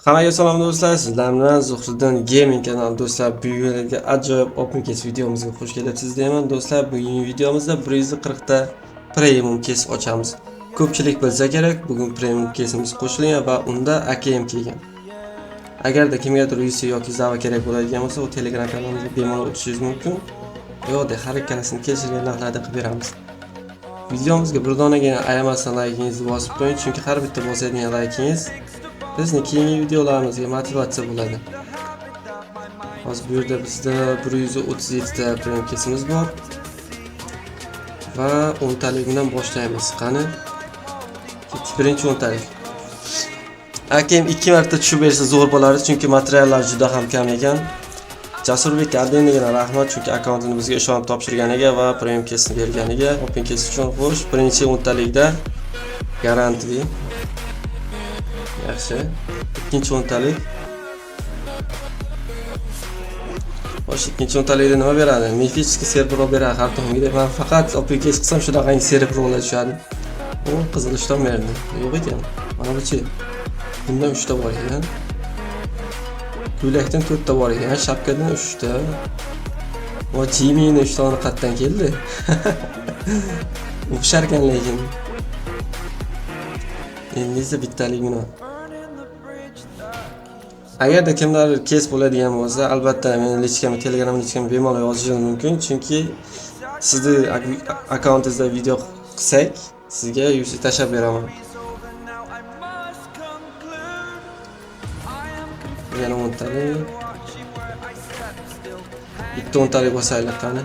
Hammaga salom do'stlar, sizlar bilan Zuhriddin Gaming kanali do'stlar. Bugungi ajoyib open case videomizga xush kelibsiz deyman do'stlar. Bugungi videomizda 140 ta premium case ochamiz. Ko'pchilik bilsa kerak, bugun premium case'imiz qo'shilgan va unda AKM kelgan. Agarda kimgadir UC yoki Zava kerak bo'ladigan bo'lsa, o Telegram kanalimizga bemalol o'tishingiz mumkin. Yo'qda har ikkalasini kelishgan narxlarda qilib beramiz. Videomizga bir donagina ayamasdan like'ingizni bosib qo'ying, chunki har bitta bosadigan like'ingiz bizni keyingi videolarimizga motivatsiya bo'ladi. Hozir bu yerda bizda 137 ta premium case'imiz bor va 10 talik bilan boshlaymiz. Qani? Birinchi 10 talik. Akim 2 marta tushib bersa zo'r bo'ladi, chunki materiallar juda ham kam ekan. Jasurbek adminiga rahmat, chunki akkauntini bizga ishonib topshirganiga va premium case'ni berganiga. Open case uchun xo'sh, birinchi 10 talikda garantli. Yaxshi. Ikkinchi 10 talik. Xo'sh, ikkinchi 10 talikda nima beradi? Mifический server beradi har doimgidek. Men faqat open case qilsam shunaqangi serverlar tushadi. U qizilishdan berdi. Yo'q ekan. Mana buchi. Bundan 3 ta bor ekan. Ko'ylakdan 4 ta bor ekan, shapkadan 3 ta. Va Jimmy'ni 3 tani qatdan keldi. O'xshar ekan lekin. Endi esa bittalik buni. Agarda kimlar case bo'ladigan bo'lsa, albatta meni lichkamga, Telegram lichkamga bemalol yozishingiz mumkin, chunki sizni akkauntingizda video qilsak, sizga UC tashab beraman. Yana 10 talik. Bitta 10 talik bosaylik qani.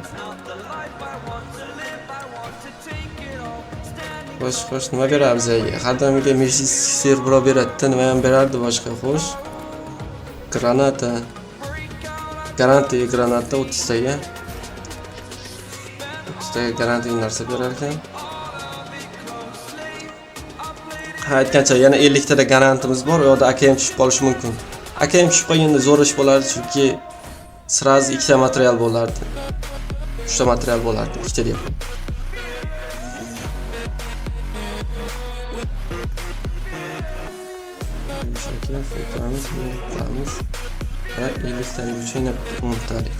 Xo'sh, nima beradi bizga? Har doimga Mifический server beradi, nima ham berardi boshqa xo'sh? Granata. Garanti granata 30 taga. 30 taga garanti narsa berar ekan. Aytgancha yana 50 tada garantimiz bor. U yerda AKM tushib qolishi mumkin. AKM tushib qolganda zo'r ish bo'lardi, chunki sraz 2 ta material bo'lardi. 3 ta material bo'lardi, 2 ta deyapman. Fotoğrafımız ve 50 tane bir şeyine 10 tane.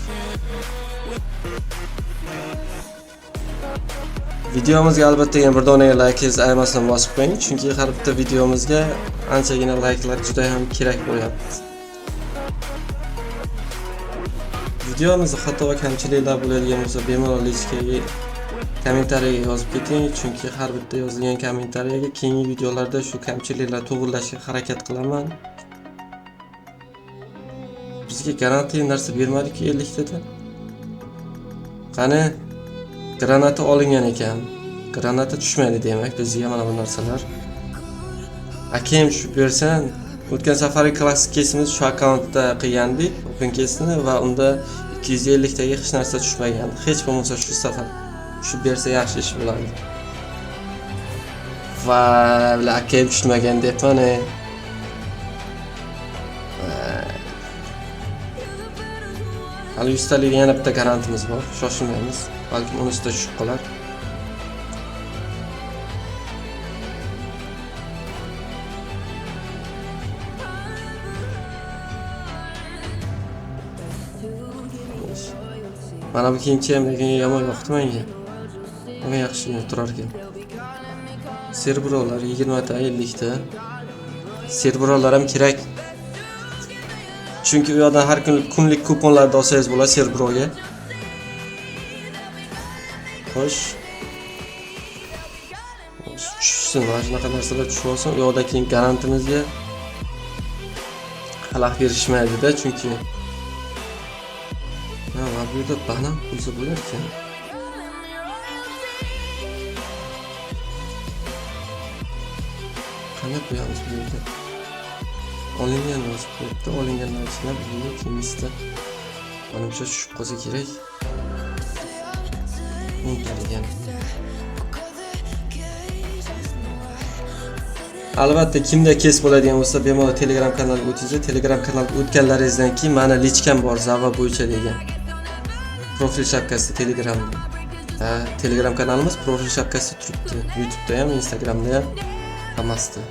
Videomuzga albatta yana bir donaga like'ingiz aymasdan bosib qo'ying, chunki har bitta videomizga anchagina like'lar juda ham kerak bo'lyapti. Videomizda xato va kamchiliklar bo'ladigan bo'lsa, bemalol lichkaga kommentariyaga yozib keting, chunki har bitta yozilgan kommentariyaga keyingi videolarda shu kamchiliklar to'g'rilashga harakat qilaman. Bizga garanti narsa bermadi-ku 50 tada. Qani granata olingan ekan. Granata tushmaydi demak bizga mana bu narsalar. AKM tushib bersan, o'tgan safargi klassik case'imiz shu akkauntda qilgandik, open case'ni va unda 250 taga hech narsa tushmagan. Hech bo'lmasa shu safar tushib bersa yaxshi ish bo'ladi. Va AKM tushmagan debman. Hali 100 talik yana bitta garantimiz bor. Shoshilmaymiz. Balki unisida tushib qolar. Mana bu keyincham lekin yomon yoqdi menga. Nima yaxshi turar ekan. Serverlar 20 ta, 50 ta. Serverlar ham kerak. Chunki u yerdan har kunlik kuponlarni olsangiz bo'ladi serverga. Xo'sh. Tushsin, mana shunaqa narsalar tushib olsin. U yerda keyin garantimizga xalaq berishmaydi-da, chunki ha, bu yerda banan pulsa bo'lar ekan. Qanday qo'yamiz bu yerda? Olingan vaziyatda olinganlar ichida bizga kemisda manimcha tushib qolsa kerak. Unutadigan. Albatta kimda kes bo'ladigan bo'lsa, bemalol Telegram kanaliga o'tinglar. Telegram kanaliga o'tganlaringizdan keyin mana lichkam bor Zava bo'yicha degan. Profil shapkasida Telegramda. Telegram kanalimiz profil shapkasida turibdi. YouTube'da ham, Instagramda ham, hammasida.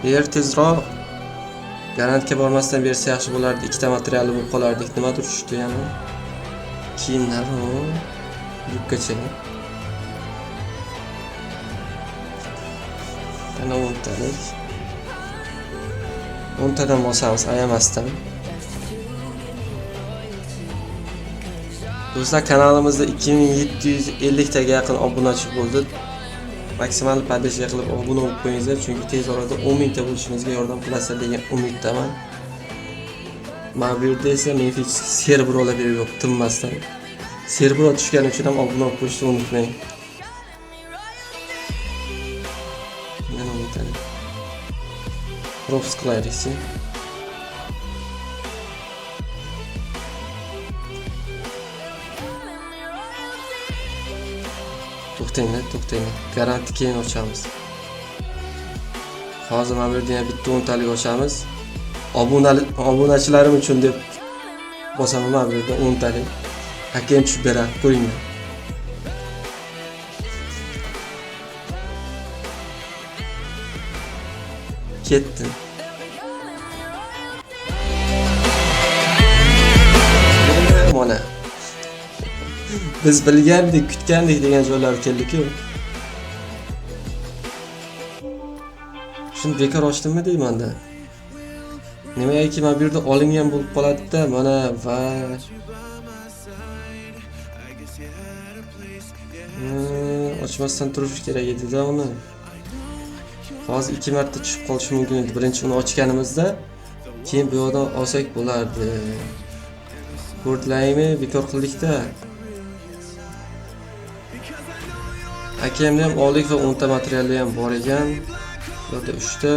Ber tezroq. Garantga bormasdan bersa yaxshi bo'lardi. Ikkita materialli bo'lib qolardik. Nimadir tushdi yana? Kiyimlar o. Yubkacha. Ana 10 talik. 10 tadan bosamiz ayamasdan. Do'stlar, kanalimizda 2750 taga yaqin obunachi bo'ldi. Maksimal poddesh qilib obuna bo'lib qo'yingizlar, chunki tez orada 10 ta bo'lishimizga yordam qilasizlar degan umiddaman. Mana bu yerda esa men hech server olib yo'q, tinmasdan. Server tushgani uchun ham obuna bo'lib qo'yishni unutmang. Mana unutmang. Props qilaylik. To'xtanglar. Garanti keyin ochamiz. Hozir mana bu yerda yana bitta 10 talik ochamiz. Obunachilarim uchun deb bosaman mana bu yerda 10 talik. Keyin tushib beradi, ko'ringlar. Ketdi. Mana biz bilgandik, kutgandik degan joylar keldik-ku. Shuni bekor ochdimmi deymanda. Nimaiki mana bu yerda olingan bo'lib qoladi-da, mana va ochmasdan turish kerak edi-da uni. Hozir 2 marta tushib qolishi mumkin edi. Birinchi uni ochganimizda, keyin bu yoqdan olsak bo'lardi. Ko'rdinglarmi? Bekor qildik-da. Akemni ham oldik va 10 ta materiali ham bor ekan. Yo'qda 3 ta.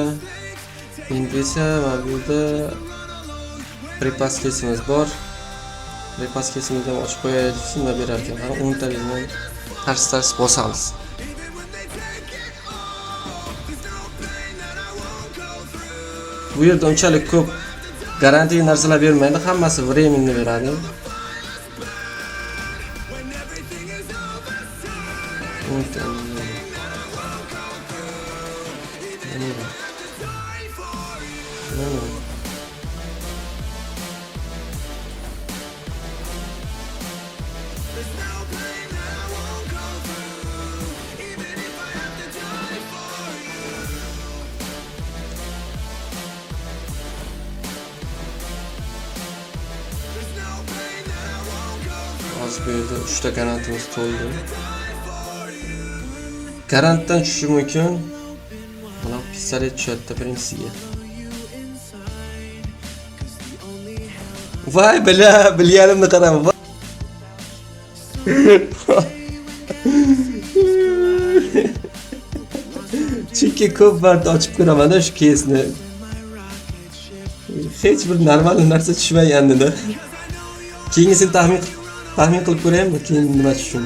Endi esa mana bu yerda prepaskesimiz bor. Prepaskesimizni ham ochib qo'yaylik, nima berar ekan. 10 ta bilan tars bosamiz. Bu yerda unchalik ko'p garantiya narsalar bermaydi, hammasi временный beradi. Bu yerda 3 ta garantimiz to'ldi. Garantdan tushishi mumkin. Mana pistolet tushadi birinchisiga. Voy bilganimni qarang. Chunki ko'p marta ochib ko'raman-da shu kesni. Hech bir normal narsa tushmagandi-da. Keyingisini taxmin qilib ko'raymi, keyin nima tushun.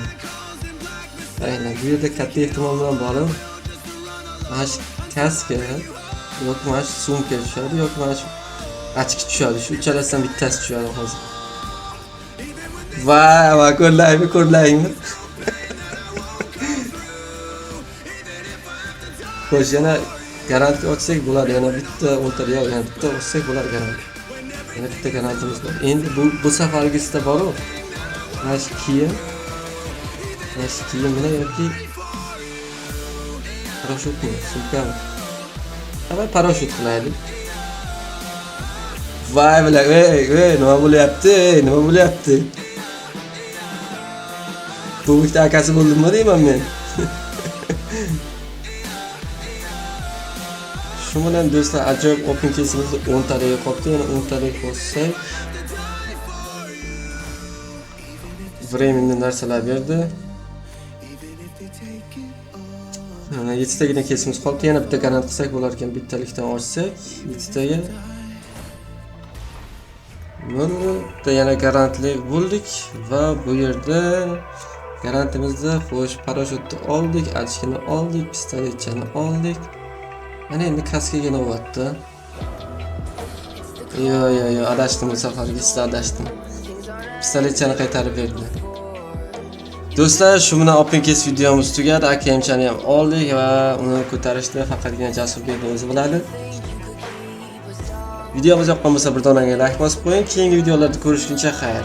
Aynan bu yerda katta ehtimol bilan borib, mana shu kaska yoki mana shu sumka tushadi, yoki mana shu ochki tushadi. Shu uchalasidan bittasi tushadi hozir. Va ko'rlaymi? Xo'sh, yana garanti ochsak bo'ladi, yana bitta o'ntaga, yana bitta ochsak bo'ladi garanti. Yana bitta garantimiz bor. Endi bu safargisida bor-ku. Mana shu kiyim bilan yoki parashyutmi, sumkami? Avval parashyut qilaylik. Voy bilan, nima bo'lyapti? Bu bitta akasi bo'ldimmi deyman men. Shu bilan do'stlar, ajoyib open case'imizni 10 taga qoldi. Yana 10 taga qo'shsak временный narsalar berdi. Mana 7 tagina kesimiz qoldi. Yana bitta garant qilsak bo'lar ekan, bittalikdan ochsak 7 taga. Mana yana garantli bo'ldik va bu yerda garantimizda xo'sh parashyutni oldik, ochkini oldik, pistoletchani oldik. Mana endi kaskagina o'tdi. Yo, adashdim bu safargisida adashdim. Pistoletchani qaytarib berdi. Do'stlar, shu bilan open kes videomiz tugadi. AKMchani ham oldik va uni ko'tarishni faqatgina Jasurbek o'zi biladi. Videomiz yoqqan bo'lsa bir donaga like bosib qo'ying. Keyingi videolarda ko'rishguncha xayr.